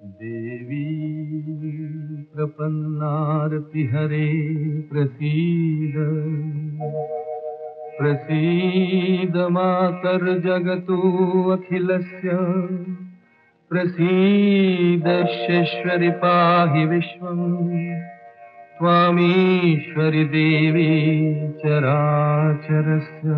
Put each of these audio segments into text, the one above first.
देवी प्रपन्नार्ति हरे प्रसीद प्रसीद मातर्जगतो अखिलस्य प्रसीदश्येश्वरि पाहि विश्वम् त्वामीश्वरि देवी चराचरस्य।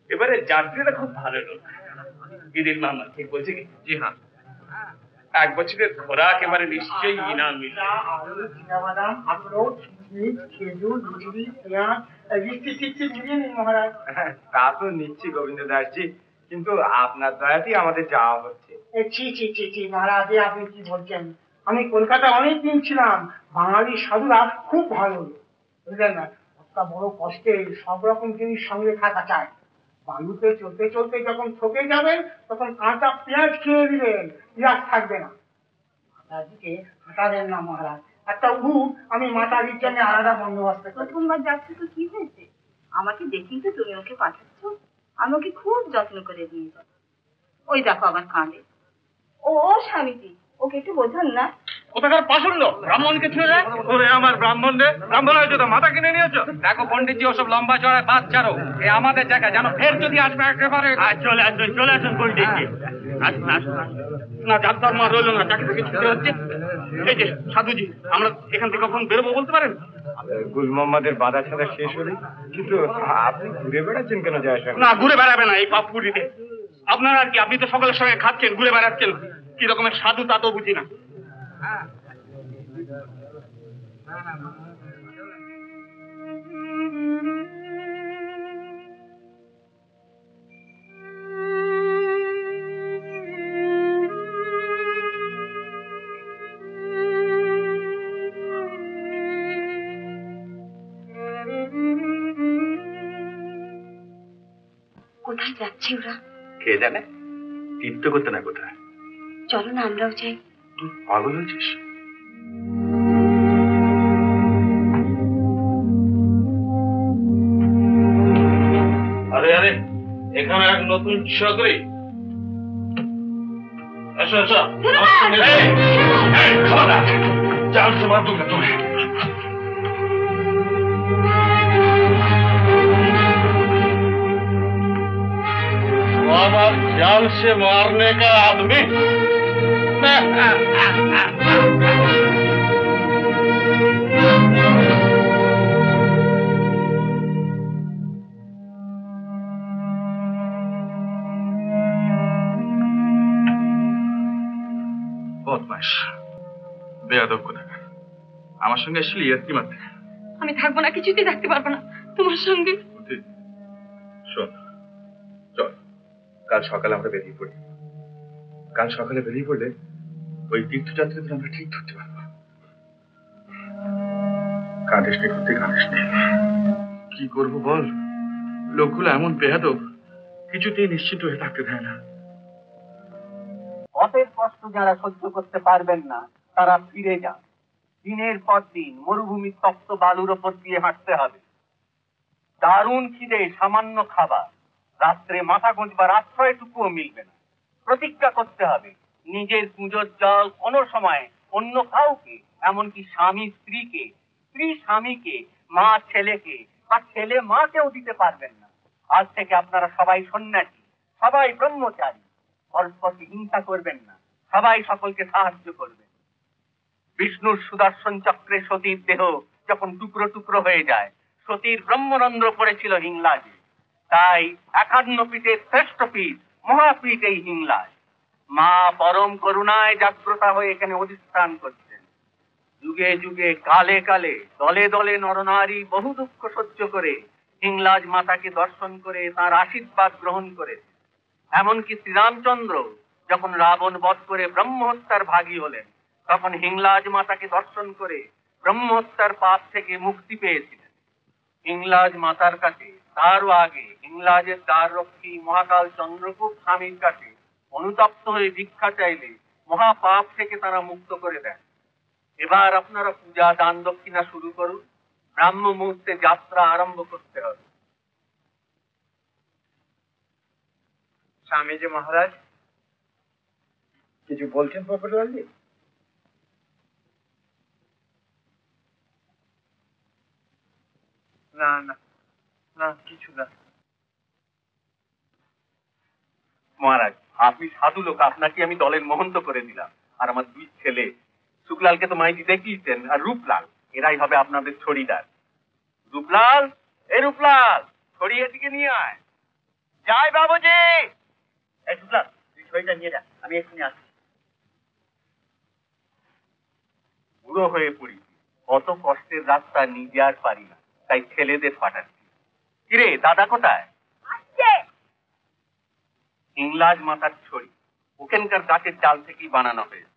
এবারে যাত্রীরা খুব ভালো লোক। ঈদের মামা ঠিক বলছে কি? জি হ্যাঁ, 1 বছরের খোরাক এবারে নিশ্চয়ই ইনাম মিলবে। তা তো নিচ্ছি গোবিন্দ দাসজি, কিন্তু আপনার দয়াতেই আমাদের যাওয়া হচ্ছে। মহারাজ, আপনি কি বলছেন? আমি কলকাতায় অনেকদিন ছিলাম। বাঙালি সাধুরা খুব ভালো, বুঝলেন না? একটা বড় কষ্টে সব রকম জিনিস সঙ্গে থাকা চায়। বালুতে চলতে চলতে যখন থকে যাবেন তখন কাঁচা পেঁয়াজ খেয়ে দিবেন, পেঁয়াজ থাকবে না। মাতাজিকে হাঁটাবেন না মহারাজ। একটা উঠ আমি মাতাজির জন্য আলাদা বন্দোবস্ত। প্রথমবার যাচ্ছি তো কি হয়েছে? আমাকে দেখেই তো তুমি ওকে পাঠাচ্ছ। আমাকে খুব যত্ন করে নিয়ে যাও। ওই দেখো আবার কাঁদে। ও স্বামীজি, ওকে একটু বোঝান না। কোথাকার পাশুল্য ব্রাহ্মণকে ছুঁয়ে দেয়। ওরে আমার ব্রাহ্মণ রে, ব্রাহ্মণ হয়েছো তো মাথা কিনে নিয়েছো? দেখো পণ্ডিতজি, ওসব লম্বা চড়ায় বাদ ছাড়ো। এ আমাদের জায়গা, জানো ফের যদি আসবে একেবারে। চলে আসুন পণ্ডিতজি, আসুন। না যাত্রার মা রইল না, চাকরি থেকে ছুটে হচ্ছে। এই যে সাধুজি, আমরা এখান থেকে কখন বেরোবো বলতে পারেন? গুল মোহাম্মদের বাধা ছাড়া শেষ হলে। কিন্তু আপনি ঘুরে বেড়াচ্ছেন কেন? যায় না, ঘুরে বেড়াবে না এই পাপপুরিতে। আপনারা আর কি, আপনি তো সকলের সঙ্গে খাচ্ছেন, ঘুরে বেড়াচ্ছেন। কি রকমের সাধু তা তো বুঝি না। কোথায় যাচ্ছি ওরা? কে জানে, তীর্থ করতে না কোথায়। চলো না আমরাও যাই। পাগল হয়েছিস? এখানে এক নতুন চাকরি। এসো এসো, খাবার চাল সে মার তুমি তুমি जान से मारने का आदमी বদমাশ বেয়াদব কোথাকার আমার সঙ্গে আসলে ইয়ার্কি মারতে। আমি থাকবো না, কিছুতেই থাকতে পারবো না তোমার সঙ্গে। শোন চল কাল সকালে আমরা বেরিয়ে পড়ি। কাল সকালে বেরিয়ে পড়লে ওই তীর্থযাত্রীদের আমরা ঠিক ধরতে পারবো। কাঁদিস নি করতে কাঁদিস নি। কি করবো বল, লোকগুলো এমন বেয়াদব, কিছুতেই নিশ্চিত হয়ে থাকতে দেয় না। পথের কষ্ট যারা সহ্য করতে পারবেন না তারা ফিরে যান। দিনের পর দিন মরুভূমির তপ্ত বালুর ওপর দিয়ে হাঁটতে হবে। দারুণ খিদে, সামান্য খাবার, রাত্রে মাথা গোঁজবার আশ্রয়টুকুও মিলবে না। প্রতিজ্ঞা করতে হবে নিজের পুজোর জল কোনো সময় অন্য কাউকে, এমনকি স্বামী স্ত্রীকে, স্ত্রী স্বামীকে, মা ছেলেকে বা ছেলে মাকেও দিতে পারবেন না। আজ থেকে আপনারা সবাই সন্ন্যাসী, সবাই ব্রহ্মচারী। পরস্পরকে হিংসা করবেন না, সবাই সকলকে সাহায্য করবেন। বিষ্ণুর সুদর্শন চক্রে সতীর দেহ যখন টুকরো টুকরো হয়ে যায়, সতীর ব্রহ্মরন্ধ্র পড়েছিল হিংলাজে। তাই 51 পীঠের শ্রেষ্ঠ পীঠ, মহাপীঠ এই হিংলাজ। মা পরম করুণায় জাগ্রতা হয়ে এখানে অধিষ্ঠান করছেন। যুগে যুগে কালে কালে দলে দলে নরনারী বহু দুঃখ সহ্য করে হিংলাজ মাতাকে দর্শন করে তার আশীর্বাদ গ্রহণ করে। এমনকি শ্রীরামচন্দ্র যখন রাবণ বধ করে ব্রহ্মহত্যার ভাগী হলেন, তখন হিংলাজ মাতাকে দর্শন করে ব্রহ্মহত্যার পাপ থেকে মুক্তি পেয়েছিলেন। হিংলাজ মাতার কাছে, তারও আগে হিংলাজের দ্বাররক্ষী মহাকাল চন্দ্রগুপ্ত স্বামীর কাছে অনুতপ্ত হয়ে ভিক্ষা চাইলে মহাপাপ থেকে তারা মুক্ত করে দেন। এবার আপনারা পূজা দান দক্ষিণা শুরু করুন। ব্রাহ্ম মুহূর্তে যাত্রা আরম্ভ করতে হবে। স্বামীজি মহারাজ কিছু বলছেন পোপটলালজি? না না না, কিছু না মহারাজ, আপনি সাধু লোক, আপনাকে আমি দলের মহন্ত করে দিলাম। আর আমার দুই ছেলে, শুক্লালকে তো মাইতি দেখিয়েছেন, আর রূপলাল, এরাই হবে আপনাদের ছড়িদার। রূপলাল, এই রূপলাল, ছড়ি এদিকে নিয়ে আয়। যাই বাবুজি। এই রূপলাল, তুই ছড়িটা নিয়ে যা, আমি এক্ষুনি আসছি। বুড়ো হয়ে পড়ি, কত কষ্টের রাস্তা নিজে আর পারি না, তাই ছেলেদের পাঠাচ্ছি। কিরে, দাদা কোথায়? হিংলাজ মাতার ছড়ি ওখানকার গাছের ডাল থেকেই বানানো হয়েছে।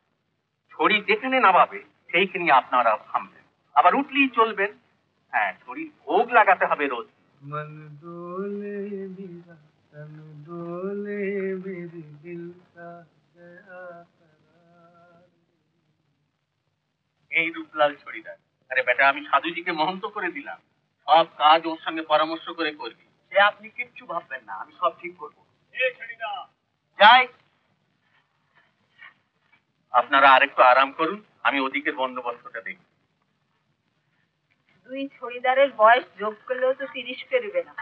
ছড়ি যেখানে নামাবে সেইখানে আপনারা থামবেন, আবার উঠলেই চলবেন। হ্যাঁ, ছড়ির ভোগ লাগাতে হবে রোজ। मन डोले मेरा तन डोले मेरे दिल का गया करार। এই রূপলাল ছড়িদার। আরে বেটা, আমি সাধুজিকে মহন্ত করে দিলাম, সব কাজ ওর সঙ্গে পরামর্শ করে করবি। সে আপনি কিচ্ছু ভাববেন না, আমি সব ঠিক করবো। যাই, আপনারা আরেকটু আরাম করুন, আমি ওদিকের বন্দোবস্তটা দেখি। দুই ছড়িদারের বয়স যোগ করলেও তো 30 পেরবে না।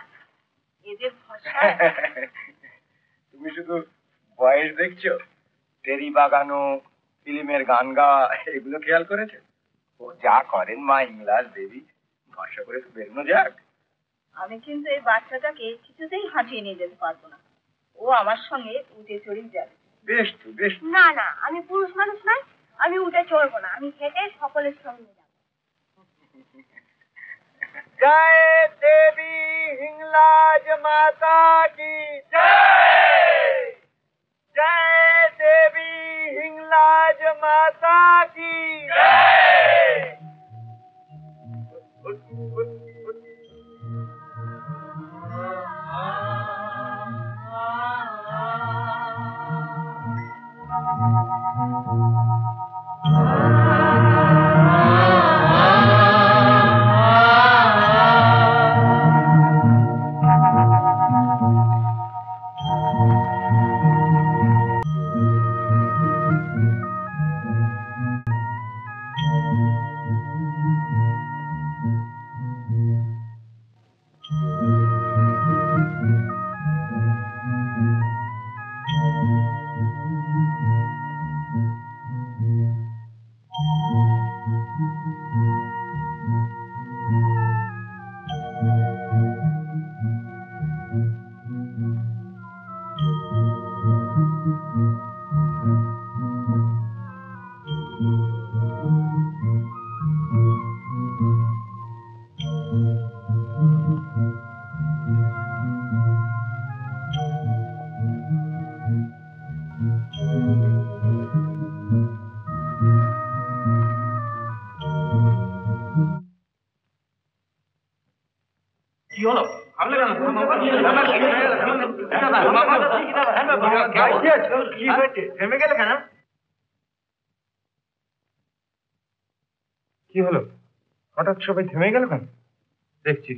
এদের ভাষায় তুমি শুধু বয়স দেখছো, টেরি বাগানো, ফিল্মের গান গাওয়া, এগুলো খেয়াল করেছো? ও যা করেন মা ইংলাজ দেবী, ভরসা করে তো বেরোনো যাক। আমি কিন্তু এই বাচ্চাটাকে কিছুতেই হাঁটিয়ে নিয়ে যেতে পারবো না। ও আমার সঙ্গে উঠে চড়ে যাবে। বেশ তো বেশ। না না, আমি পুরুষ মানুষ নয়, আমি উঠে চড়বো না, আমি হেঁটে সকলের সঙ্গে যাবো। জয় দেবী হিংলাজ মাতা কি জয়। জয় দেবী হিংলাজ মাতা কি জয়। কি হলো? থেমে গেলে কেন? কি হলো? হঠাৎ সবাই থেমে গেল কেন? দেখছি।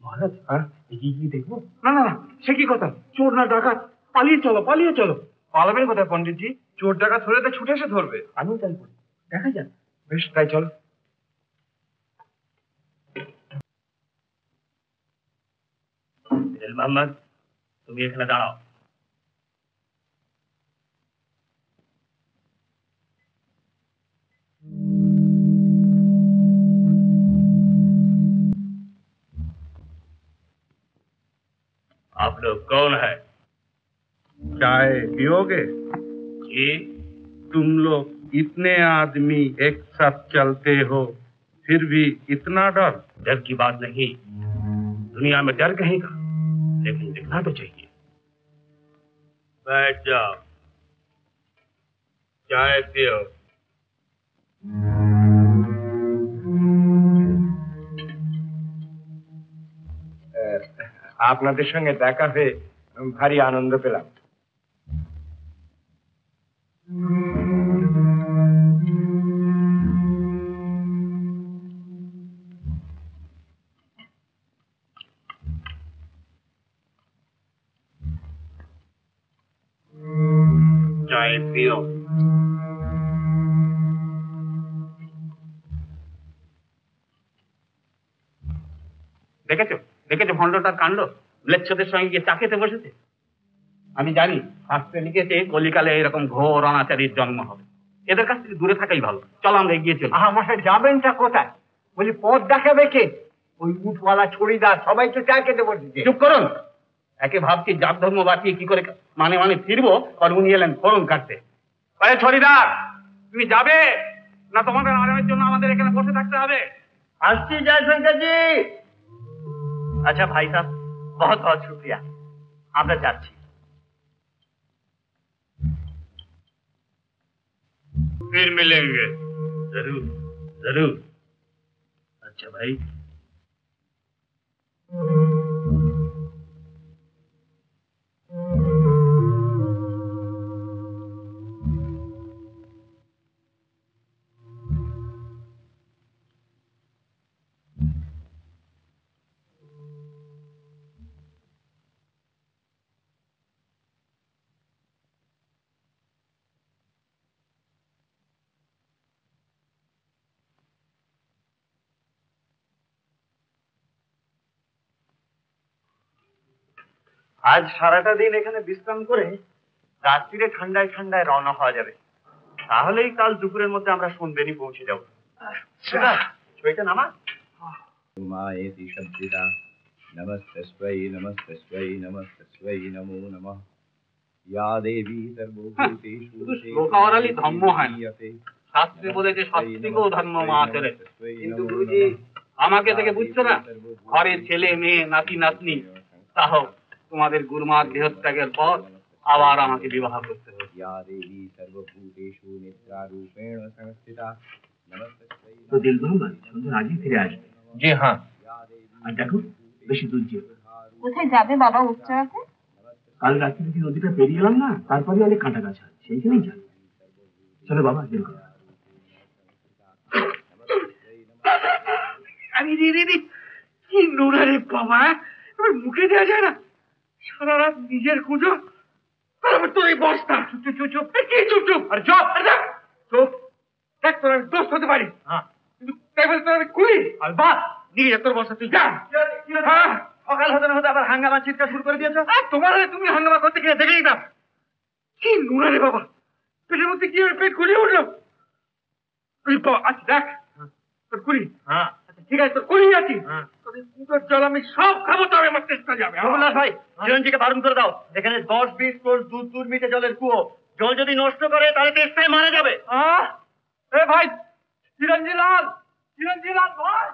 মহারাজ, এগিয়ে গিয়ে দেখবো? না না না, সে কি কথা? চোর না ডাকাত? পালিয়ে চলো, পালিয়ে চলো। পালাবেন কোথায় পণ্ডিতজি? চোর ডাকাত ধরে তো ছুটে এসে ধরবে। আমিও তাই করি, দেখা যাক। বেশ, তাই চলো। মোহাম্মদ, তুমি এখানে দাঁড়াও। आप लोग कौन है? चाय पियोगे? जी। तुम लोग इतने आदमी एक साथ चलते हो, फिर भी इतना डर? डर की बात नहीं, दुनिया में डर कहीं का, लेकिन दिखना तो चाहिए। बैठ जाओ, चाय पियो। আপনাদের সঙ্গে দেখা হয়ে ভারী আনন্দ পেলাম। चाय पियो। দেখেছো দেখেছো ভণ্ডটার কাণ্ড? ম্লেচ্ছদের সঙ্গে গিয়ে চা খেতে বসেছে। আমি জানি শাস্ত্রে লিখেছে কলিকালে এরকম ঘোর অনাচারীর জন্ম হবে। এদের কাছ থেকে দূরে থাকাই ভালো। চলো আমরা এগিয়ে চলি। মশাই, যাবেনটা কোথায়? বলি, পথ দেখাবে কে? ওই উঠওয়ালা ছড়িদার সবাই তো চা খেতে বসেছে। চুপ করুন। একে ভাবছি জাত ধর্ম বাঁচিয়ে কি করে মানে মানে ফিরবো, আর উনি এলেন ফোরন কাটতে। আরে ছড়িদার, তুমি যাবে না তোমাদের আরামের জন্য আমাদের এখানে বসে থাকতে হবে? আসছি জয়শঙ্কর জি। আচ্ছা ভাই সাহেব, বহুত বহুত শুক্রিয়া, আমরা যাচ্ছি। फिर मिलेंगे, जरूर जरूर। अच्छा भाई। আজ সারাটা দিন এখানে বিশ্রাম করে রাত্রিরে ঠান্ডায় ঠান্ডায় রওনা হওয়া যাবে। তাহলেই কাল দুপুরের মধ্যে আমরা সন্ধ্যেরই পৌঁছে যাবো। ছয়টা নামা। মায়েতি শব্দিতা নমস্তস্मै নমস্তস্मै নমস্তস্मै নমো নমঃ। ইয়া দেবী সর্বভূতেষু লোকাওয়ারালি ধর্ম হয় না। শাস্ত্রে বলেছে সাত্বিকও ধর্ম মা আচরে। কিন্তু গুরুজি, আমাকে থেকে বুঝছো না? ঘরে ছেলে মেয়ে নাতি নাতনি, তাহ তোমাদের গুরুমার দেহত্যাগের পর আবার আমাকে বিবাহ করতে হবে। ইয়া দেবী সর্বভূতেষু নিদ্রারূপেণ সংস্থিতা নমস্তস্मै। তো দিল মোহাম্মদ সন্ধ্যার আগেই ফিরে আসবে। জি হ্যাঁ। আর দেখো, বেশি দূর যেও। কোথায় যাবে বাবা উচ্চরাতে? কাল রাত্রে যদি নদীটা পেরিয়ে এলাম না, তারপরে অনেক কাঁটা গাছ আছে, সেইখানেই যাবে। চলো বাবা, দিল। আরে রে রে রে, কি নোংরা রে বাবা, এবার মুখে দেওয়া যায় না। সারা রাত নিজের কুজো, আর আবার তোর এই বস্তা। চুপ চুপ চুপ, কি চুপ চুপ? আর চুপ, চুপ। দেখ, তোর আমি দোষ হতে পারি, কিন্তু তাই বলে তোর আমি কুলি। আর বাস নিয়ে যা তোর বস্তা, তুই যা। হ্যাঁ, সকাল হতে না হতে আবার হাঙ্গামা চিৎকার শুরু করে দিয়েছো। তোমার তুমি হাঙ্গামা করতে গিয়ে দেখেই না। কি নোংরা রে বাবা, পেটের মধ্যে কি পেট গলিয়ে উঠলো। বাবা আচ্ছা দেখ, তোর কুড়ি? হ্যাঁ। ঠিক আছে, তোর কুড়ি আছে। তোর কুটোর জল আমি সব খাবো, তবে আমার চেষ্টা যাবে। রঘুনাথ ভাই, চিরঞ্জিকে বারণ করে দাও। এখানে 10-20 কোষ দূর মিটে জলের কুয়ো। জল যদি নষ্ট করে তাহলে তেষ্টায় মারা যাবে। এ ভাই, চিরঞ্জি লাল ভাই।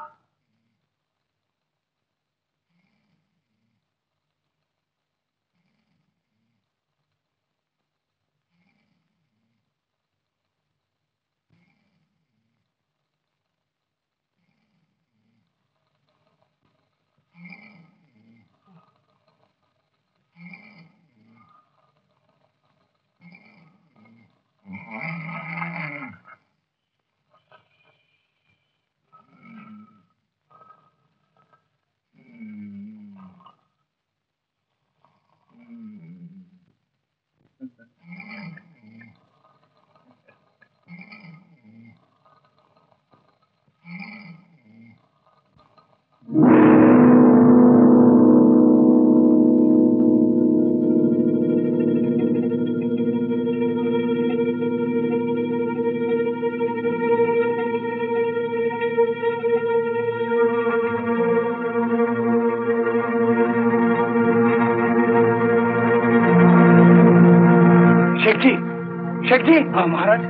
शेख जी। हाँ महाराज।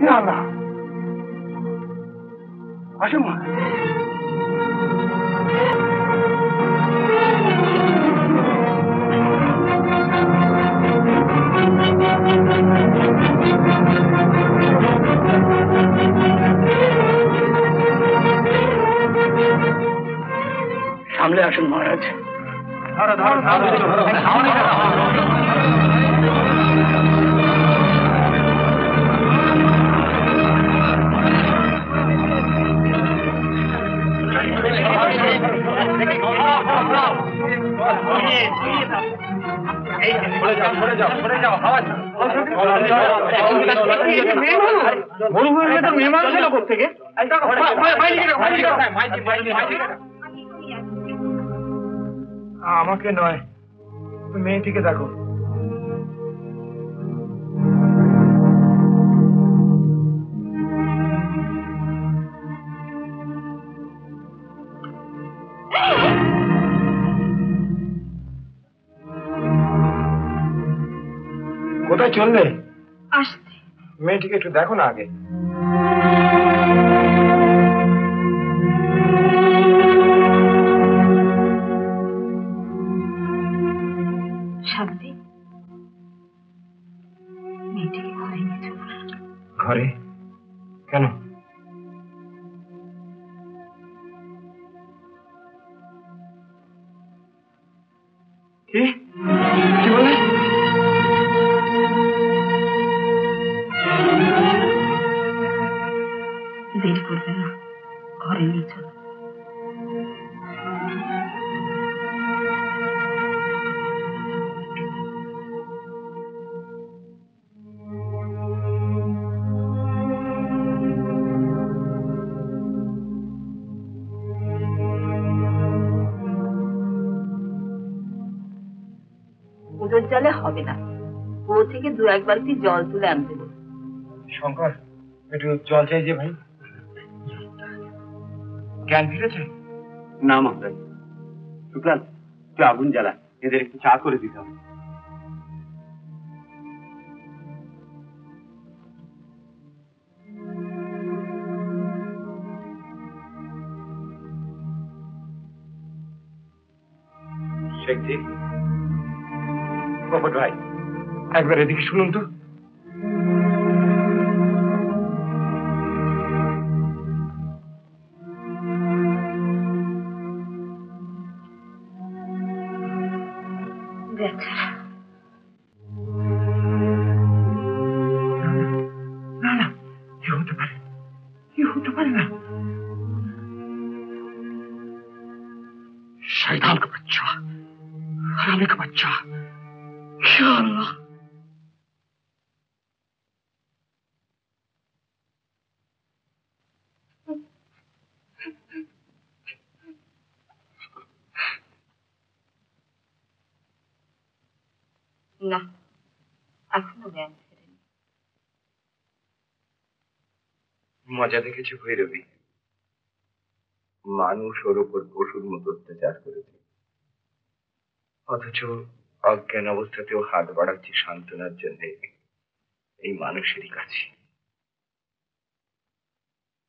या अल्लाह, आशु महाराज। सामने आशुन महाराज। মেহমান ছিল কোথেকে? আমাকে নয়, মেয়েটিকে দেখো। কোথায় চললে? আসতে। মেয়েটিকে একটু দেখো না আগে। শান্তি, মেয়েটিকে ঘরে নিয়ে চলো। ঘরে? কেন? কি বলে? দেরি করবে না, ঘরে নিয়ে চলো। পুজোর জলে হবে না, কুয়ো থেকে 2-1 বালতি জল তুলে আনতে বল। শঙ্কর, একটু জল চাই যে ভাই। জ্ঞান ফিরেছে? না মহারাজ। শুক্লাল, তুই আগুন জ্বালা, এদের একটু চা করে দিতে হবে। শেখজি, কপট ভাই, একবার এদিকে শুনুন তো। না না, কি হতে পারে, কি হতে পারে না। शैतान का बच्चा, हरामी का बच्चा, या अल्लाह। না, এখনো জ্ঞান ফেরেনি। মজা দেখেছি ভৈরবী, মানুষ ওর ওপর পশুর মতো অত্যাচার করেছে, অথচ অজ্ঞান অবস্থাতেও হাত বাড়াচ্ছি সান্ত্বনার জন্য এই মানুষেরই কাছে।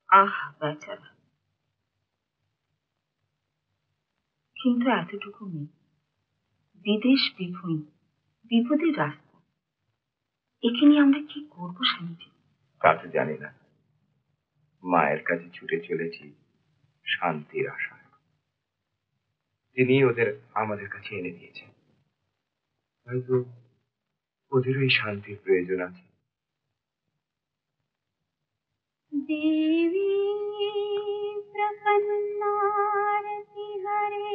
আহ বেচারা, কিন্তু এতটুকু নেই। বিদেশ বিভূমি, বিপদের রাস্তা, একে নিয়ে আমরা কি করবো স্বামীজি? তা তো জানি না, মায়ের কাছে ছুটে চলেছি শান্তির আশায়। তিনি ওদের আমাদের কাছে এনে দিয়েছেন, হয়তো ওদেরও এই শান্তির প্রয়োজন আছে। দেবী প্রসন্নারতি হরে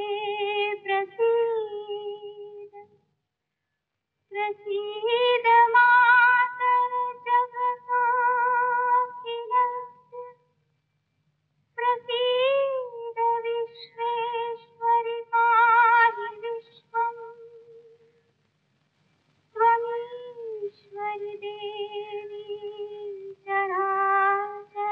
প্রসীদ, প্রসীদ মাতর জগতাখিলস্য, প্রসীদ বিশ্বেশ্বরি পাহি বিশ্বম, त्वमीश्वरि देवी चराचरस्य।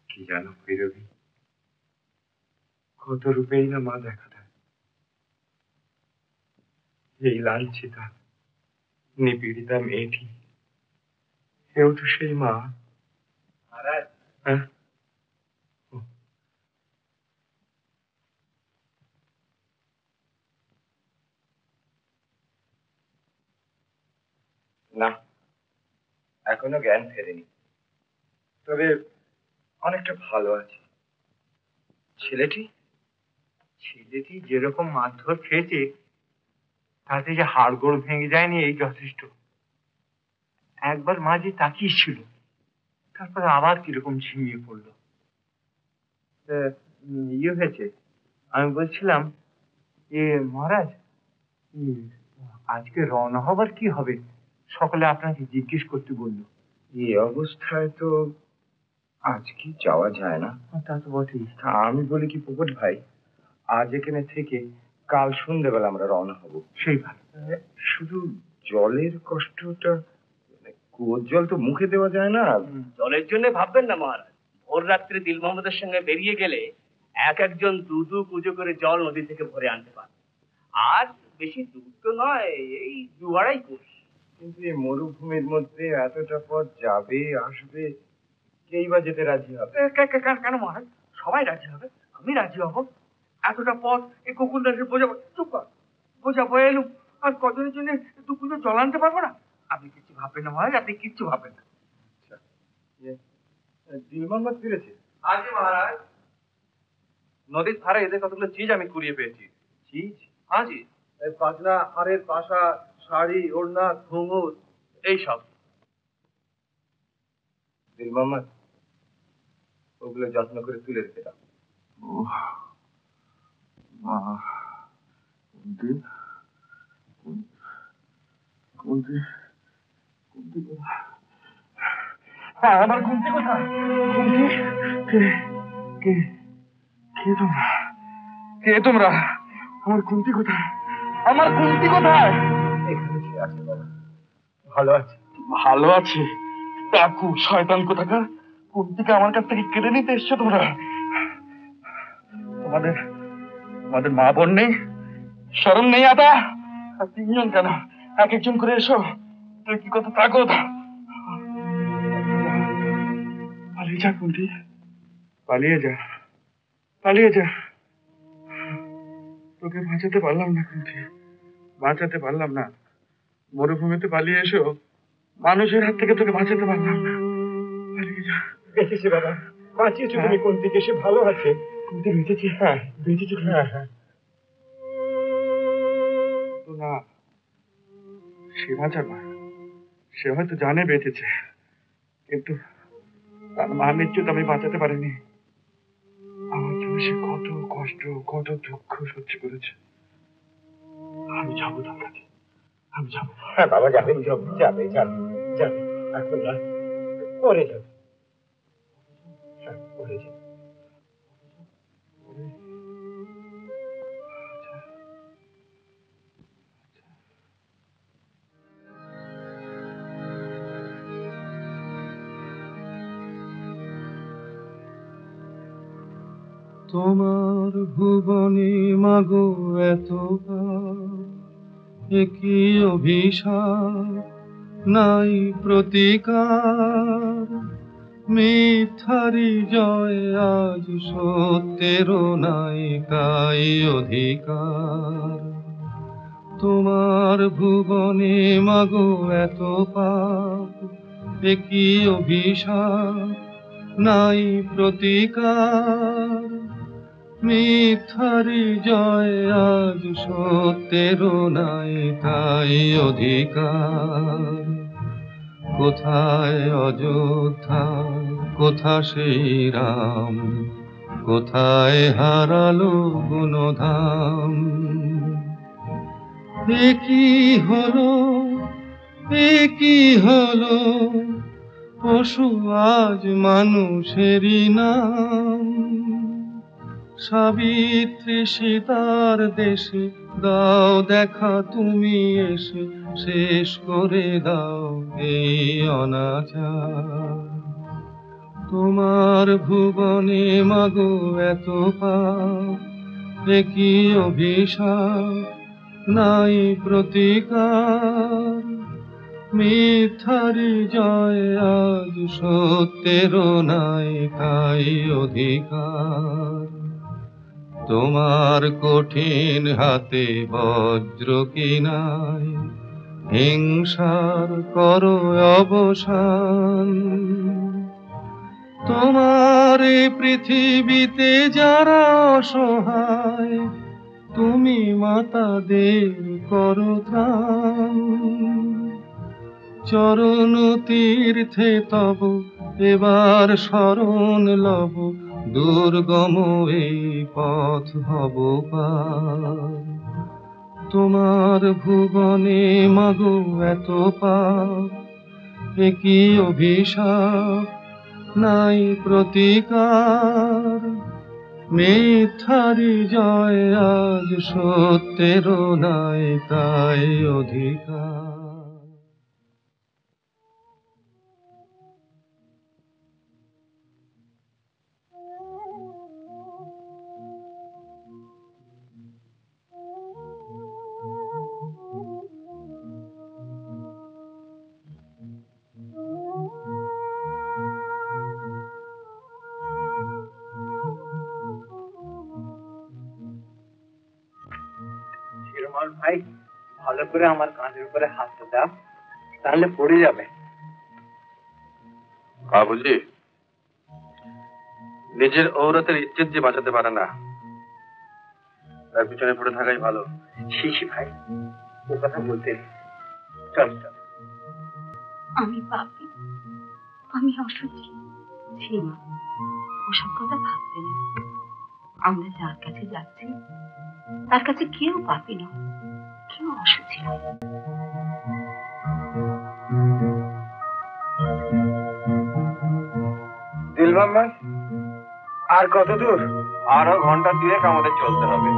কি জানো ভৈরবী, কত রূপেই না মা দেখা দেয়। এই লাঞ্ছিতা নিপীড়িতা মেয়েটি, এও তো সেই মা। হ্যাঁ, না, এখনো জ্ঞান ফেরেনি, তবে অনেকটা ভালো আছে। ছেলেটি ছেলেটি যেরকম মারধর খেয়েছে তাতে যে হাড়গোড় ভেঙে যায়নি এই যথেষ্ট। একবার মাঝে তাকিয়েছিল, তারপরে আবার কিরকম ঝিমিয়ে পড়লো। ইয়ে হয়েছে, আমি বলছিলাম মহারাজ, আজকে রওনা হবার কি হবে? সকলে আপনাকে জিজ্ঞেস করতে বললো। এই অবস্থায় তো আজ কি যাওয়া যায় না। তা তো বটেই। আমি বলি কি পোপট ভাই, আজ এখানে থেকে কাল সন্ধ্যেবেলা আমরা রওনা হব। সেই ভালো। শুধু জলের কষ্টটা, কুয়োর জল তো মুখে দেওয়া যায় না। জলের জন্য ভাববেন না মহারাজ, ভোর রাত্রে দিল মোহাম্মদের সঙ্গে বেরিয়ে গেলে এক একজন দু কুজো করে জল নদী থেকে ভরে আনতে পারে। আর বেশি দূর তো নয়, এই 2-2.5 কোষ। কিন্তু এই মরুভূমির মধ্যে এতটা পথ যাবে আসবে, কেই বা যেতে রাজি হবে? কেন মহারাজ, সবাই রাজি হবে, আমি রাজি হব। এতটা পথ এই কুকুর দাসের বোঝাবো, চুপ কর, বোঝাবো এলুম, আর কজনের জন্য 2 কুজো জল আনতে পারবো না? আপনি কিছু ভাববেন না মহারাজ, আপনি কিচ্ছু ভাববেন না। দিল মোহাম্মদ ফিরেছে? আজি মহারাজ, নদীর ধারে এদের কতগুলো চিজ আমি কুড়িয়ে পেয়েছি। চিজ? হাজি, পাজনা, হাড়ের পাশা, শাড়ি, ওড়না, ঘুঙুর, এইসব। দিল মোহাম্মদ, ওগুলো যত্ন করে তুলে রেখে দাও। আমার কুন্তি কোথায়? কুন্তি? কে তোমরা? কে তোমরা? আমার কুন্তি কোথায়? আমার কুন্তি কোথায়? এখানে সে আছে বাবা, ভালো আছে। ভালো আছে? ডাকু শয়তান কোথাকার, কুন্তিকে আমার কাছ থেকে কেড়ে নিতে এসছো তোমরা? তোমাদের মা বোন নেই, শরম নেই? আদা আর 3 জন কেন? এক একজন করে এসো। তুই কি কথা তাকত? পালিয়ে যা কুন্তি, পালিয়ে যা, পালিয়ে যা। তোকে বাঁচাতে পারলাম না কুন্তি, বাঁচাতে পারলাম না। মরুভূমিতে পালিয়ে এসো, মানুষের হাত থেকে তোকে বাঁচাতে পারলাম না। পালিয়ে যা। বেঁচেছে বাবা, বাঁচিয়েছো তুমি কুন্তিকে, সে ভালো আছে। কুন্তি বেঁচেছে? হ্যাঁ বেঁচেছে? হ্যাঁ। তো না, সে বাঁচা না, সে হয়তো জানে বেঁচেছে, কিন্তু তার মান ইজ্জত আমি বাঁচাতে পারিনি। আমার জন্য সে কত কষ্ট, কত দুঃখ সহ্য করেছে। আমি যাবো তার কাছে, আমি যাবো। হ্যাঁ বাবা, যাবে যাবে যাবে যাবে, এখন না, পরে যাবে। হ্যাঁ, পরে যাবে। তোমার ভুবনে মাগো এত একই অভিশাপ নাই প্রতিকার, মিথ্যারি জয় আজ সত্যেরও নাই তাই অধিকার। তোমার ভুবনে মাগো এত পাপ একই অভিশাপ নাই প্রতিকার, মিথ্যারি জয় আজ সত্যেরও নাই তাই অধিকার। কোথায় অযোধ্যা, কোথা সেই রাম, কোথায় হারালো গুণধাম। একই হলো, একই হলো, পশু আজ মানুষেরই নাম। সাবিত্রী সীতার দেশে দাও দেখা তুমি এসে, শেষ করে দাও এই অনাচার। তোমার ভুবনে মাগো এত পাপ একই অভিশাপ নাই প্রতিকার, মিথ্যারি জয় আজ সত্যেরও নাই তাই অধিকার। তোমার কঠিন হাতে বজ্র কি নাই, হিংসার করো অবসান। তোমার এই পৃথিবীতে যারা অসহায়, তুমি মাতাদের করো ত্রাণ। চরণ তীর্থে তব এবার শরণ লব, দুর্গম এই পথ হব পার। তোমার ভুবনে মাগো এত পাপ একই অভিশাপ নাই প্রতিকার, মিথ্যারি জয় আজ সত্যেরও নাই তাই অধিকার। ভাই, ভালো করে আমার কাঁধের উপরে হাতটা দাও, তাহলে পড়ে যাবে। বাবুজি, নিজের ঔরতের ইজ্জত যে বাঁচাতে পারে না, তার পিছনে পড়ে থাকাই ভালো। শিশি ভাই, ও কথা বলতে নেই। চল চল। আমি পাপী, আমি অসুচি। সীমা, ওসব কথা ভাবতে নেই। আমরা যার কাছে যাচ্ছি তার কাছে কেউ পাপী নয়, কেউ অসুচি নয়। দিল মোহাম্মদ, আর কত দূর? আরো ঘন্টা দুয়েক আমাদের চলতে হবে।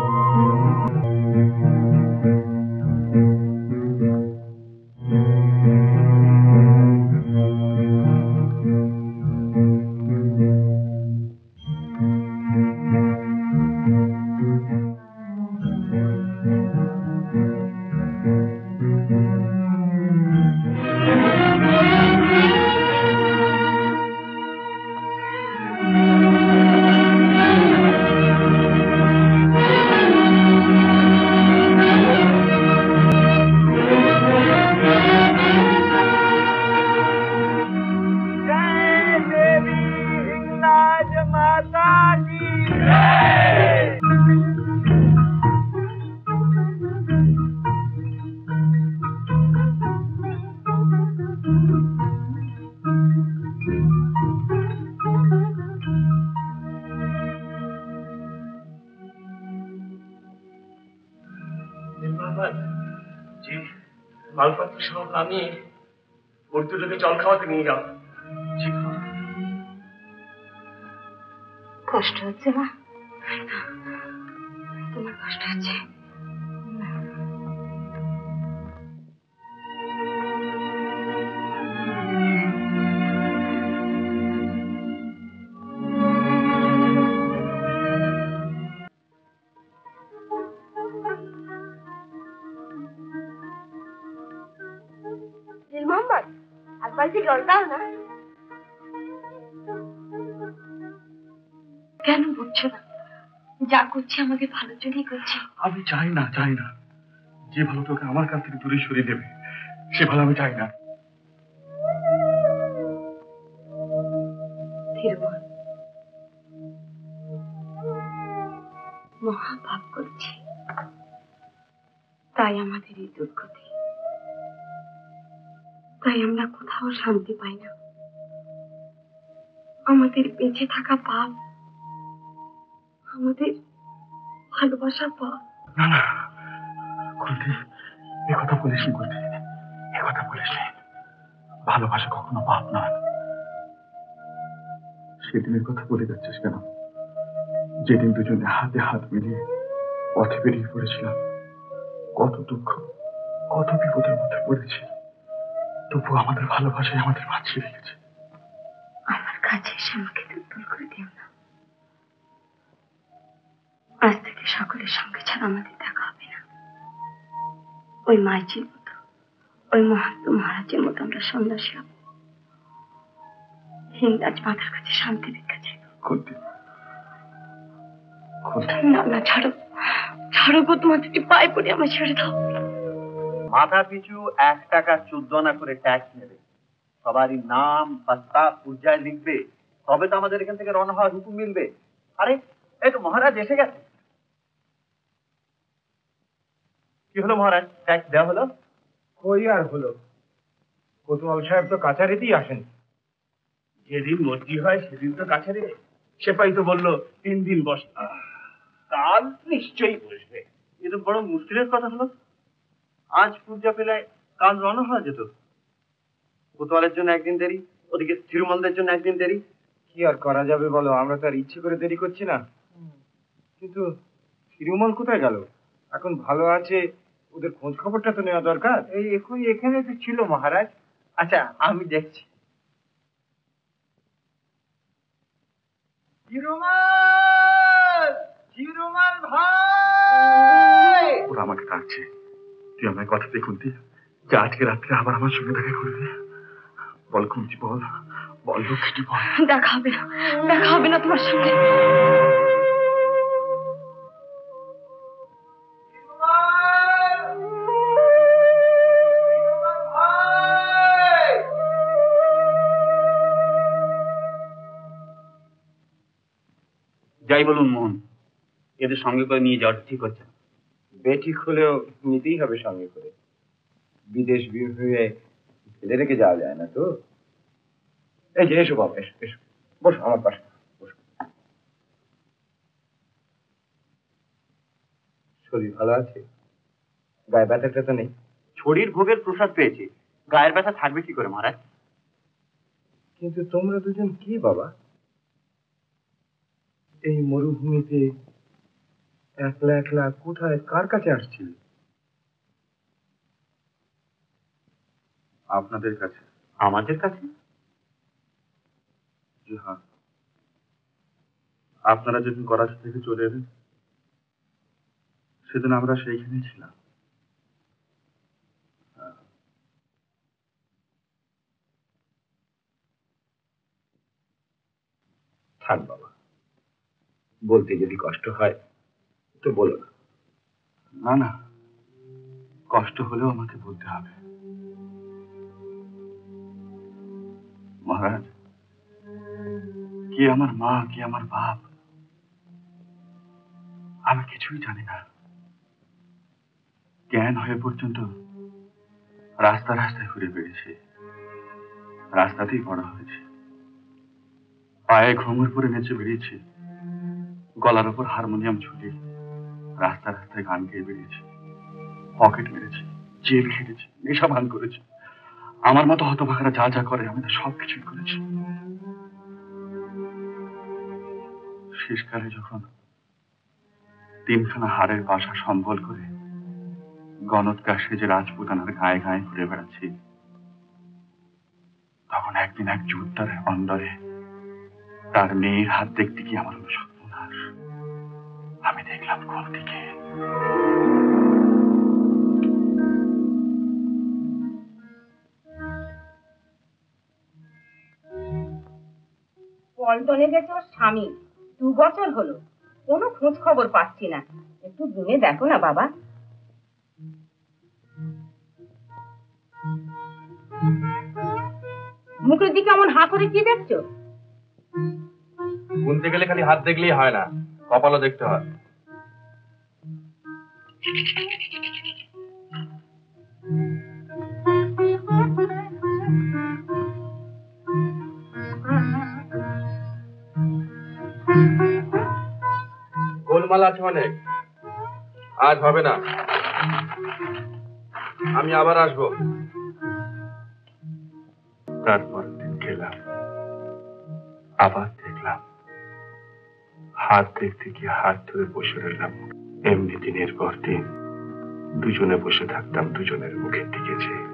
জি, মালপত্র সহ নামিয়ে ওর দুটোকে জল খাওয়াতে নিয়ে যাও। কষ্ট হচ্ছে না? তোমার কষ্ট হচ্ছে? বালতি জল দাও না। কেন বুঝছো না? যা করছি আমাকে ভালোর জন্যই করছি। আমি চাই না যে ভালো তোকে আমার কাছ থেকে দূরে সরিয়ে দেবে সে ভালো আমি চাই না। ধীরবন, মহাপাপ করছি, তাই আমাদের এই দুর্গতি, তাই আমরা কোথাও শান্তি পাই না। আমাদের বেঁচে থাকা পাপ, আমাদের ভালোবাসা পাপ। না না কুলটি, এ কথা বলিস কুলটি, এ কথা বলিস। ভালোবাসা কখনো পাপ নয়। সেদিনের কথা বলে যাচ্ছিস কেন? যেদিন দুজনে হাতে হাত মিলিয়ে পথে বেরিয়ে পড়েছিলাম, কত দুঃখ কত বিপদের মধ্যে পড়েছি, তবু আমাদের ভালোবাসায় আমাদের বাঁচিয়ে রেখেছে। আমার কাছে এসে আমাকে দুর্বল করে দিও না। আজ থেকে সকলের সঙ্গে ছাড়া আমাদের দেখা হবে না। ওই মাইজির মতো, ওই মহাত্ম মহারাজের মতো আমরা সন্ন্যাসী হব। হিংরাজ মাতার কাছে শান্তি ভিক্ষা চাইব। না না, ছাড়ো ছাড়ো গো, তোমার দুটি পায়ে পড়ে আমার ছেড়ে দাও। মাথা পিছু 1 টাকা 14 আনা করে ট্যাক্স নেবে। সবারই নাম পাত্তা পূজায় লিখবে, তবে তো আমাদের এখান থেকে রওনা হওয়ার হুকুম মিলবে। আরে এই তো মহারাজ এসে গেছে। কি হলো মহারাজ, ট্যাক্স দেওয়া হলো? কই আর হলো, কোতোয়াল সাহেব তো কাছারিতেই আসেন। যেদিন মর্জি হয় সেদিন তো কাছারি। সেপাই তো বললো 3 দিন বসে, কাল নিশ্চয়ই বসবে। এ তো বড় মুশকিলের কথা হলো। আজ পূজা পেলে কাল রওনা হওয়া যেত। কোতোয়ালের জন্য একদিন দেরি, ওদিকে তিরুমলদের জন্য একদিন দেরি। কি আর করা যাবে বলো, আমরা তো আর ইচ্ছে করে দেরি করছি না। কিন্তু তিরুমল কোথায় গেল? এখন ভালো আছে, ওদের খোঁজ খবরটা তো নেওয়া দরকার। এই এখনই এখানে তো ছিল মহারাজ। আচ্ছা আমি দেখছি। তিরুমল ভাই! ওরা আমাকে ডাকছে, তুই আমায় কথা দিয়ে কুন্তি যে আজকে রাত্রে আবার আমার সঙ্গে দেখা করবি। বল কুন্তি, বল বল লক্ষ্মী, বল। দেখা হবে না, দেখা হবে না তোমার সঙ্গে। যাই বলুন মোহন, এদের সঙ্গে করে নিয়ে যাওয়াটা ঠিক হচ্ছে না। বেঠিক হলেও নিতেই হবে সঙ্গে করে। বিদেশ বিভুঁয়ে ফেলে রেখে যাওয়া যায় না তো। এই যে এসো বাবা, এসো এসো, বসো আমার পাশে বসো। শরীর ভালো আছে? গায়ে ব্যথা ট্যাথা নেই? শরীর ভোগের প্রসাদ পেয়েছি, গায়ের ব্যথা থাকবে কি করে মহারাজ? কিন্তু তোমরা দুজন কি বাবা, এই মরুভূমিতে একলা একলা কোথায় কার কাছে আসছিলে? আপনাদের কাছে। আমাদের কাছে? জি হ্যাঁ, আপনারা যেদিন করাচি থেকে চলে এলেন সেদিন আমরা সেইখানেই ছিলাম। থাক বাবা, বলতে যদি কষ্ট হয় তো বলো না। না না, কষ্ট হলেও আমাকে বলতে হবে। মহারাজ, কি আমার মা কি আমার বাপ আমি কিছুই জানি না। জ্ঞান হয়ে পর্যন্ত রাস্তায় রাস্তায় ঘুরে বেড়েছি, রাস্তাতেই বড় হয়েছে। পায়ে ঘুঙুর পরে নেচে বেরিয়েছি, গলার উপর হারমোনিয়াম ঝুলিয়ে রাস্তায় রাস্তায় গান গেয়ে বেরিয়েছি। পকেট মেরেছি, জেল খেটেছি, নেশা ভান করেছি। আমার মতো হতভাগারা যা যা করে আমি সব কিছুই করেছি। শেষকালে যখন 3খানা হাড়ের বাসা সম্বল করে গণৎকার সেজে রাজপুতানার গায়ে গায়ে ঘুরে বেড়াচ্ছি, তখন একদিন এক যোদ্ধার অন্দরে তার মেয়ের হাত দেখতে গিয়ে আমার হলো সর্বনাশ। আমি দেখলাম কুন্তিকে। পল্টনে গেছে ওর স্বামী, 2 বছর হলো, কোনো খোঁজ খবর পাচ্ছি না। একটু গুনে দেখো না বাবা। মুখের দিকে এমন হাঁ করে কি দেখছো? গুনতে গেলে খালি হাত দেখলেই হয় না, কপালও দেখতে হয়। গোলমাল আছে অনেক, আজ হবে না, আমি আবার আসবো। তারপর দিন গেলাম, আবার দেখলাম, হাত দেখতে গিয়ে হাত ধরে বসে রইলাম। এমনি দিনের পর দিন দুজনে বসে থাকতাম দুজনের মুখের দিকে চেয়ে।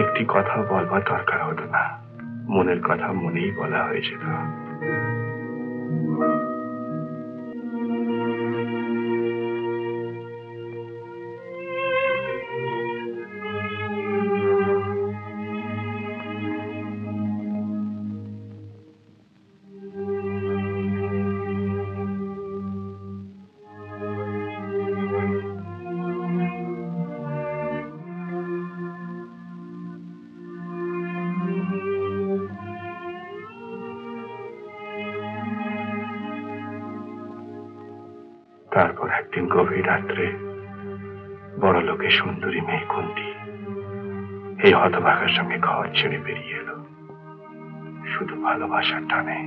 একটি কথা বলবার দরকার হতো না, মনের কথা মনেই বলা হয়ে যেত। তারপর একদিন গভীর রাত্রে বড় লোকের সুন্দরী মেয়ে কুন্তি এই হতভাগার সঙ্গে ঘর ছেড়ে বেরিয়ে এলো, শুধু ভালোবাসার টানে।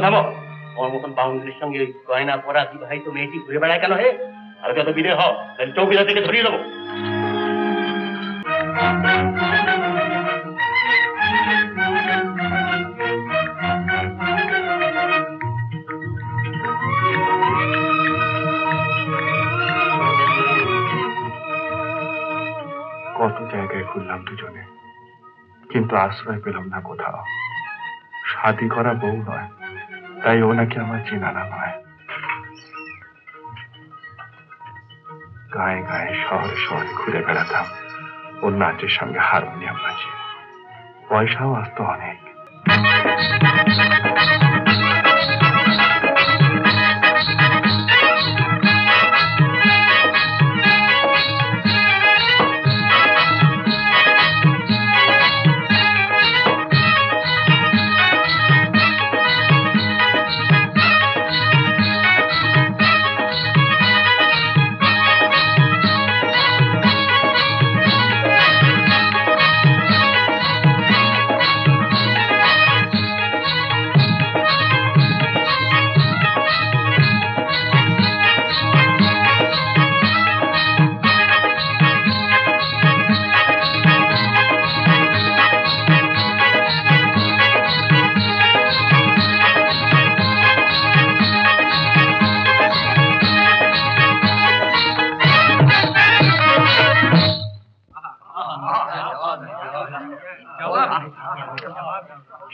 থামো, আমার মতন বাউন্ডারির সঙ্গে গয়না পরা বিবাহিত মেয়েটি ঘুরে বেড়ায় কেন হে? আর যত বিদে হও, চৌকিদার থেকে ধরিয়ে দেবো। কত জায়গায় ঘুরলাম দুজনে, কিন্তু আশ্রয় পেলাম না কোথাও। শাদী করা বউ নয়, তাই ও নাকি আমার চেনানা নয়। গায়ে গায়ে শহরে শহরে ঘুরে বেড়াতাম ওর নাচের সঙ্গে হারমোনিয়াম বাজিয়ে। পয়সাও আসতো অনেক।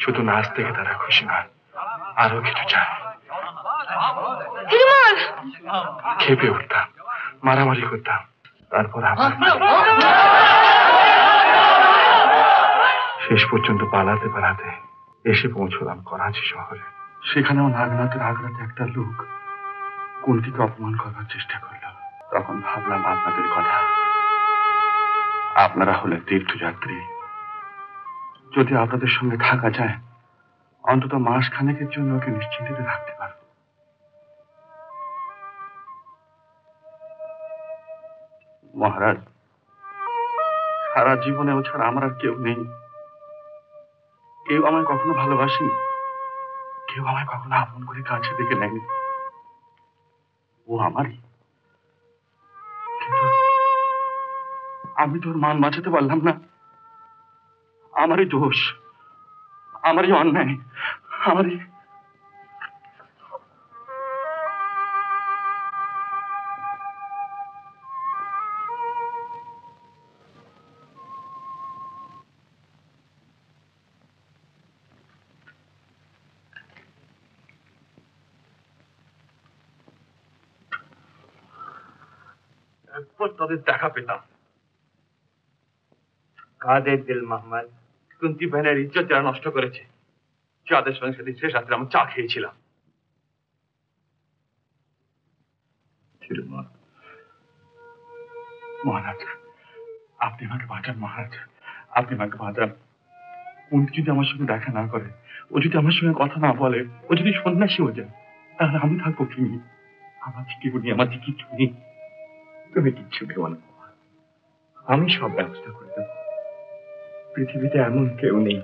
শুধু নাচ থেকে তারা খুশি নয়, আরো কিছু চায়। খেপে উঠতাম, মারামারি করতাম, তারপর আবার শেষ পর্যন্ত পালাতে পালাতে এসে পৌঁছলাম করাচি শহরে। সেখানেও নাগনাথে নাগরাতে একটা লোক কুন্তিকে অপমান করবার চেষ্টা করল। তখন ভাবলাম আপনাদের কথা, আপনারা হলেন তীর্থযাত্রী, যদি আপনাদের সঙ্গে থাকা যায় অন্তত মাস খানেকের জন্য ওকে নিশ্চিন্তে রাখতে পারব। মহারাজ, সারা জীবনে ও ছাড়া আমার আর কেউ নেই। কেউ আমায় কখনো ভালোবাসেনি, কেউ আমায় কখনো আপন করে কাছে দেখে নেয়নি। ও আমারই, কিন্তু আমি তোর মান বাঁচাতে পারলাম না। আমারই দোষ, আমারই অন্যায়, আমারই। একবার তাদের দেখা পেতাম। কাদের দিল মোহাম্মদ? কুন্তি বাহিনীর ইজ্জত যারা নষ্ট করেছে, যাদের সঙ্গে সেদিন শেষ রাত্রে আমি চা খেয়েছিলাম। মহারাজ, আপনি আমাকে বাঁচান মহারাজ, আপনি আমাকে বাঁচান। কুন্তি যদি আমার সঙ্গে দেখা না করে, ও যদি আমার সঙ্গে কথা না বলে, ও যদি সন্ন্যাসী হয়ে যায়, তাহলে আমি থাকবো কি? আমার জীবনী, আমার কিছু নেই। তুমি কিচ্ছু ভেবো না, আমি সব ব্যবস্থা করে দেবো। পৃথিবীতে এমন কেউ নেই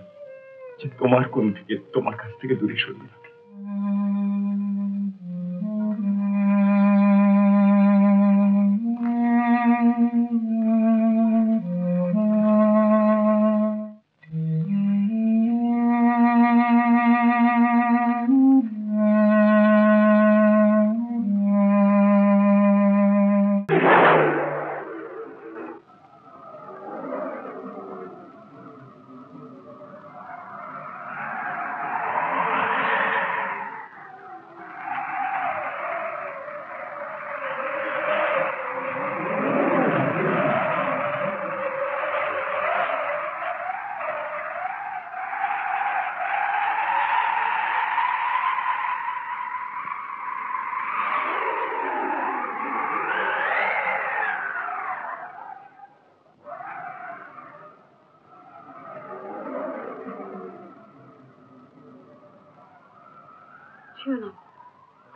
যে তোমার কুন্তিকে তোমার কাছ থেকে দূরে সরিয়ে রাখে।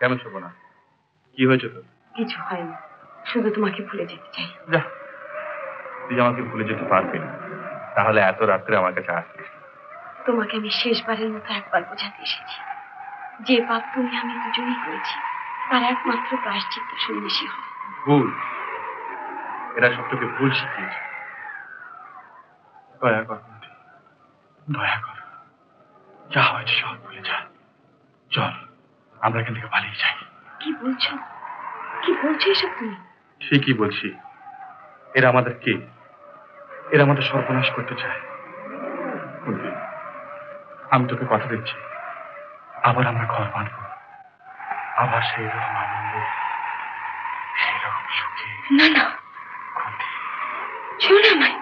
কেন শোবো না? কি হয়েছে তোর? কিছু হয়নি, শুধু তোমাকে ভুলে যেতে চাই। যা, তুই আমাকে ভুলে যেতে পারবি না, তাহলে এত রাত্রে আমার কাছে আসছিস। তোমাকে আমি শেষবারের মতো একবার বোঝাতে এসেছি, যে পাপ তুমি আমি দুজনেই করেছি, তার একমাত্র প্রায়শ্চিত্ত সন্ন্যাসী হয়। ভুল, এরা সব তোকে ভুল শিখিয়েছে। দয়া কর কুন্তি, দয়া কর, যা হয়েছে সব ভুলে যা। চল, আমরা এখান থেকে পালিয়ে যাই। কি বলছো, কি বলছো এসব তুমি? ঠিকই বলছি। এরা আমাদের কে? এরা আমাদের সর্বনাশ করতে চায়। কুন্তি, আমি তোকে কথা দিচ্ছি, আবার আমরা ঘর বাঁধবো, আবার সেই রকম আনন্দে, সেই রকম সুখে। না না কুন্তি, ছো না আমায়।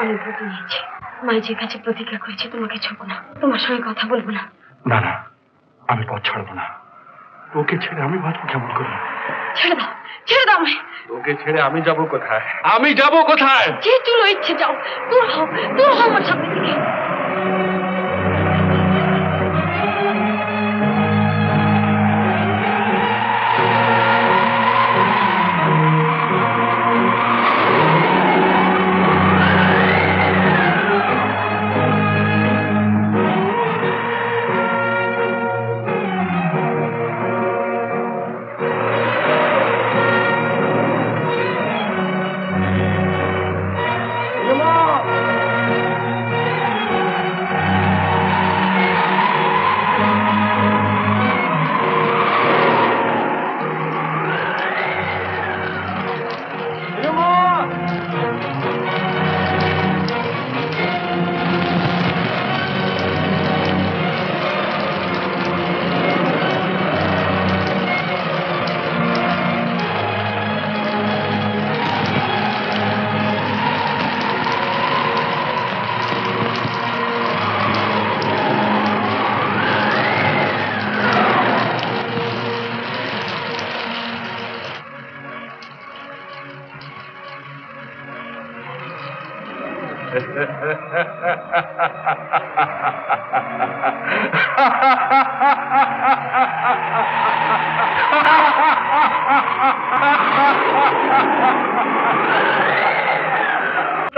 আমি ব্রত নিয়েছি, মায়ের কাছে প্রতিজ্ঞা করেছি তোমাকে ছোবো না, তোমার সঙ্গে কথা বলবো না। না না, আমি পথ ছাড়বো না। তোকে ছেড়ে আমি বাঁচবো কেমন করে? ছেড়ে দাও, ছেড়ে দাও আমায়। তোকে ছেড়ে আমি যাব কোথায়? আমি যাব কোথায়? যে চুলো ইচ্ছে যাও, দূর হও, দূর হও আমার সামনে থেকে।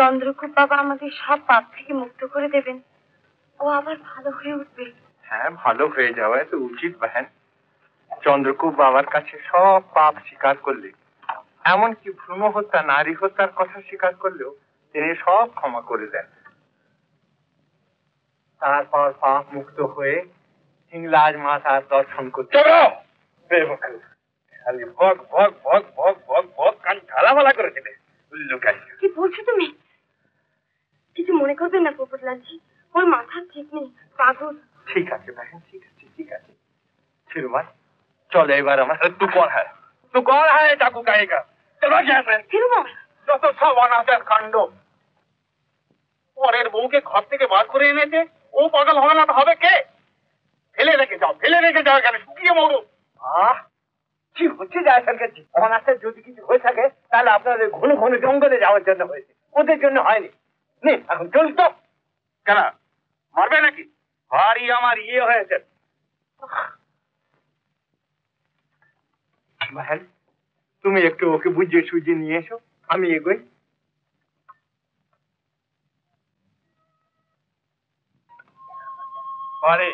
চন্দ্রকূপ বাবা আমাদের সব পাপ থেকে মুক্ত করে দেবেন, ও আবার ভালো হয়ে উঠবে। হ্যাঁ, ভালো হয়ে যাওয়া তো উচিত বাহেন। চন্দ্রকূপ বাবার কাছে সব পাপ স্বীকার করলে, এমনকি ভ্রূণ হত্যা, নারী হত্যার কথা স্বীকার করলেও তিনি সব ক্ষমা করে দেন। তারপর পাপ মুক্ত হয়ে হিংলাজ মাতার দর্শন করতে খালি ভগ ভগ ভগ ভগ ভগ ভগ কান ঝালামালা করে দেবে। কি বলছো তুমি? কিছু মনে করবেন না পোপটলালজি, ওর মাথার ঠিক নেই, পাগল। ঠিক আছে বাহেন, ঠিক আছে, ঠিক আছে। শিরুমান, চলে এবার আমার। তু কौन है? तू कौन है चाकू कहेगा? যত সব অনাচার কাণ্ড। পরের বউকে ঘর থেকে বার করে এনেছে, ও পাগল হবে না তো হবে কে? ফেলে রেখে যাও এখানে শুকিয়ে মরো। কি হচ্ছে জায়গার কাছে? অনাচার যদি কিছু হয়ে থাকে তাহলে আপনাদের ঘন ঘন জঙ্গলে যাওয়ার জন্য হয়েছে, ওদের জন্য হয়নি। নে এখন চল তো। কেন মারবে নাকি? ভারী আমার ইয়ে হয়েছে। মাহেল, তুমি একটু ওকে বুঝিয়ে সুঝিয়ে নিয়ে এসো, আমি এগোই। আরে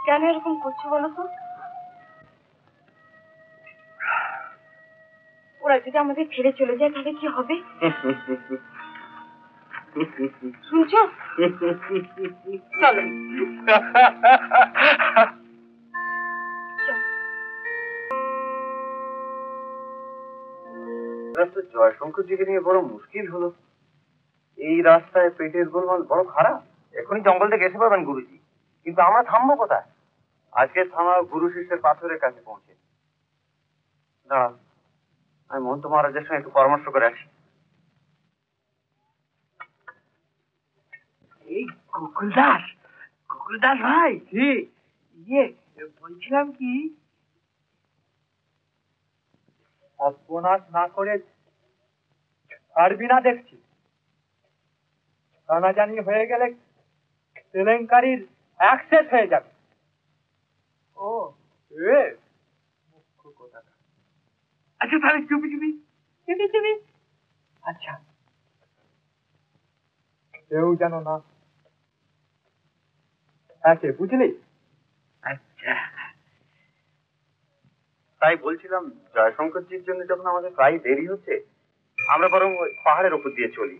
কেন এরকম করছো বলো তো? ওরা যদি আমাদের ছেড়ে চলে যায় তাহলে কি হবে? শুনছো? চলো জয়শঙ্করজিকে নিয়ে বড় মুশকিল হলো। এই রাস্তায় পেটের গোলমাল বড় খারাপ। এখনই জঙ্গল থেকে এসে পাবেন গুরুজি, কিন্তু আমরা থামবো কোথায়? আজকে থামা গুরু শিষ্যের পাথরের কাছে পৌঁছে। না, আমি মন্ত্র মহারাজের সঙ্গে একটু পরামর্শ করে আসি। এই গোকুলদাস ভাই, ইয়ে বলছিলাম কি, সর্বনাশ না করে পারবি না দেখছি। জানাজানি হয়ে গেলে কেলেঙ্কারির অ্যাক্সেস হয়ে যাবে। ও মুখ্য কথা। আচ্ছা তাহলে চুপি আচ্ছা, কেউ যেন না আছে, বুঝলি? আচ্ছা, তাই বলছিলাম জয়শঙ্করজির জন্য যখন আমাদের প্রায় দেরি হচ্ছে, আমরা বরং ওই পাহাড়ের উপর দিয়ে চলি।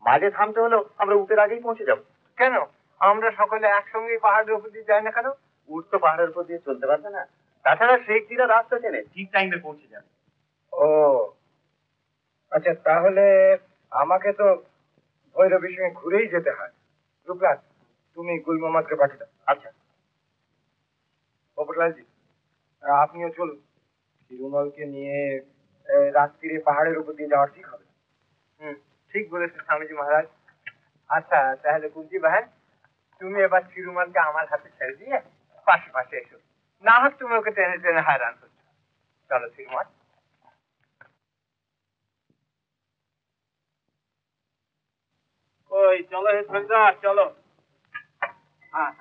মাঝে থামতে হলেও আমরা উটের আগেই পৌঁছে যাব। কেন আমরা সকলে একসঙ্গে পাহাড়ের উপর দিয়ে যাই না কেন? উট তো পাহাড়ের উপর দিয়ে চলতে পারবে না। তাছাড়া শেখজিরা রাস্তা চেনে, ঠিক টাইমে পৌঁছে যাবে। ও আচ্ছা, তাহলে আমাকে তো ভৈরবের সঙ্গে ঘুরেই যেতে হয়। রূপলাল, তুমি গুল মোহাম্মদকে পাঠিয়ে দাও। আচ্ছা পোপটলালজি, আপনিও চলুন। তিরুমলকে নিয়ে রাত্রিরে পাহাড়ের উপর দিয়ে যাওয়া ঠিক হবে। ঠিক বলেছেন স্বামীজি মহারাজ। আচ্ছা তাহলে কুঞ্জি বাহেন, তুমি এবার তিরুমলকে আমার হাতে ছেড়ে দিয়ে পাশে এসো। না হোক তুমি ওকে টেনে টেনে হায়রান করছো। চলো তিরুমল। ওই চলো হে সন্ধ্যা, চলো। হ্যাঁ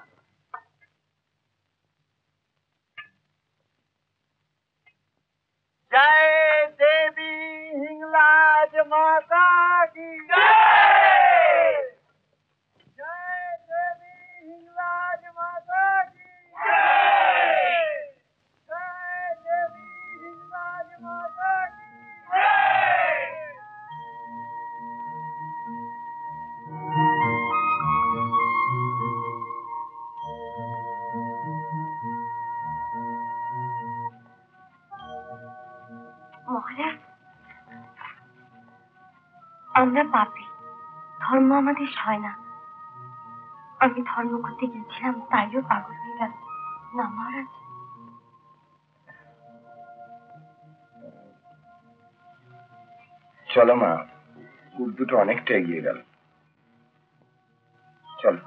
जय देवी हिंगलाज माता की जय। जय देवी हिंगलाज माता की जय। जय देवी हिंगलाज माता की जय। মহারাজ, আমরা পাপী, ধর্ম আমাদের হয় না। আমি ধর্ম করতে গেছিলাম, তাইও পাগল হয়ে গেল না মহারাজ? চলো মা, উট দুটো অনেকটা এগিয়ে গেল। চলো।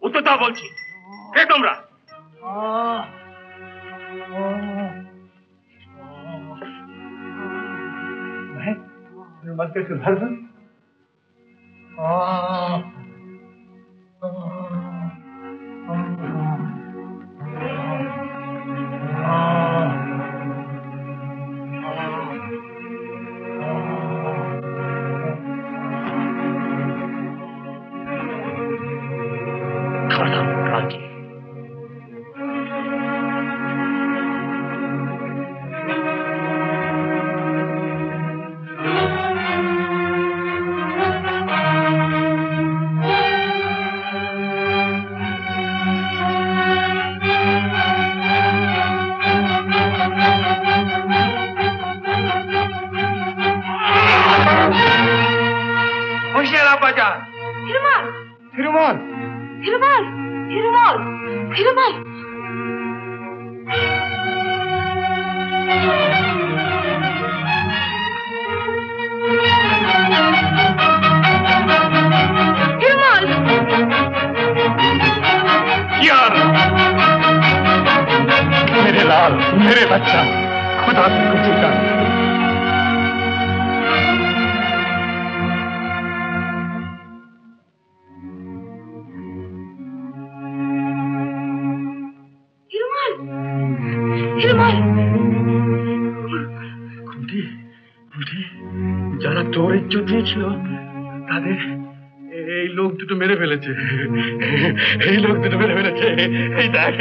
উত্তরটা বলছি, কে তোমরা? বেলা বাজার। হিরুমল তিরুমল হিরুমল হিরুমল হিরুমল হিরুমল यार मेरे लाल मेरे बच्चा खुदा तुमको चुका হিরুমল হিরুমল খুঁটি খুঁটি যারা তোর ইজ্জত দিয়েছিল তাদের এই লোক দুটো মেরে ফেলেছে এই লোক দুটো মেরে ফেলেছে এই দেখ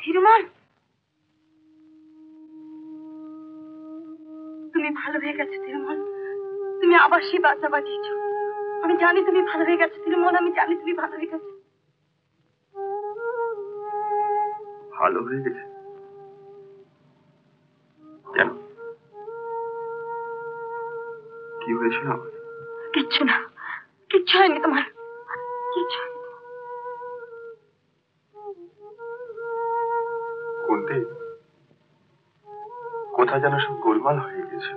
হিরুমল তুমি ভালো হয়ে গেছো তিরুমল তুমি আবার সেই বাচ্চা বাঁচিয়েছ আমি জানি তুমি ভালো হয়ে গেছো তিরুমল আমি জানি তুমি ভালো হয়ে গেছো ভালো হয়ে গেছে কেন কি হয়েছিল আমার কিচ্ছু না কিচ্ছু হয়নি তোমার কিচ্ছু হয়নি কোনটি কোথা যেন সব গোলমাল হয়ে গেছে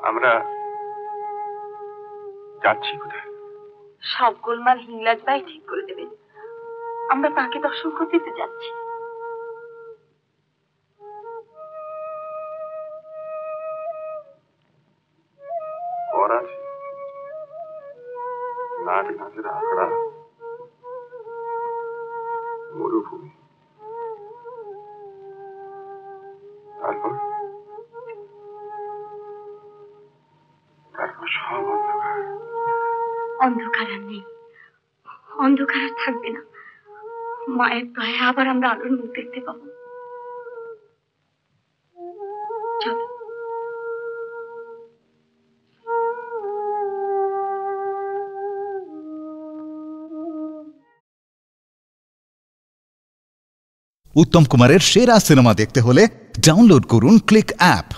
আমরা যাচ্ছি কোথায় সব গোলমাল হিংলাজ ভাই ঠিক করে দেবেন আমরা তাকে দর্শন করতে যাচ্ছি করাচি নাচ নাচের আখড়া মরুভূমি তারপর সব অন্ধকার অন্ধকার আর নেই অন্ধকার আর থাকবে না মায়ের দয়া আবার আমরা আলোর মুখ দেখতে পাবো চলো উত্তম কুমারের সেরা সিনেমা দেখতে হলে ডাউনলোড করুন ক্লিক অ্যাপ।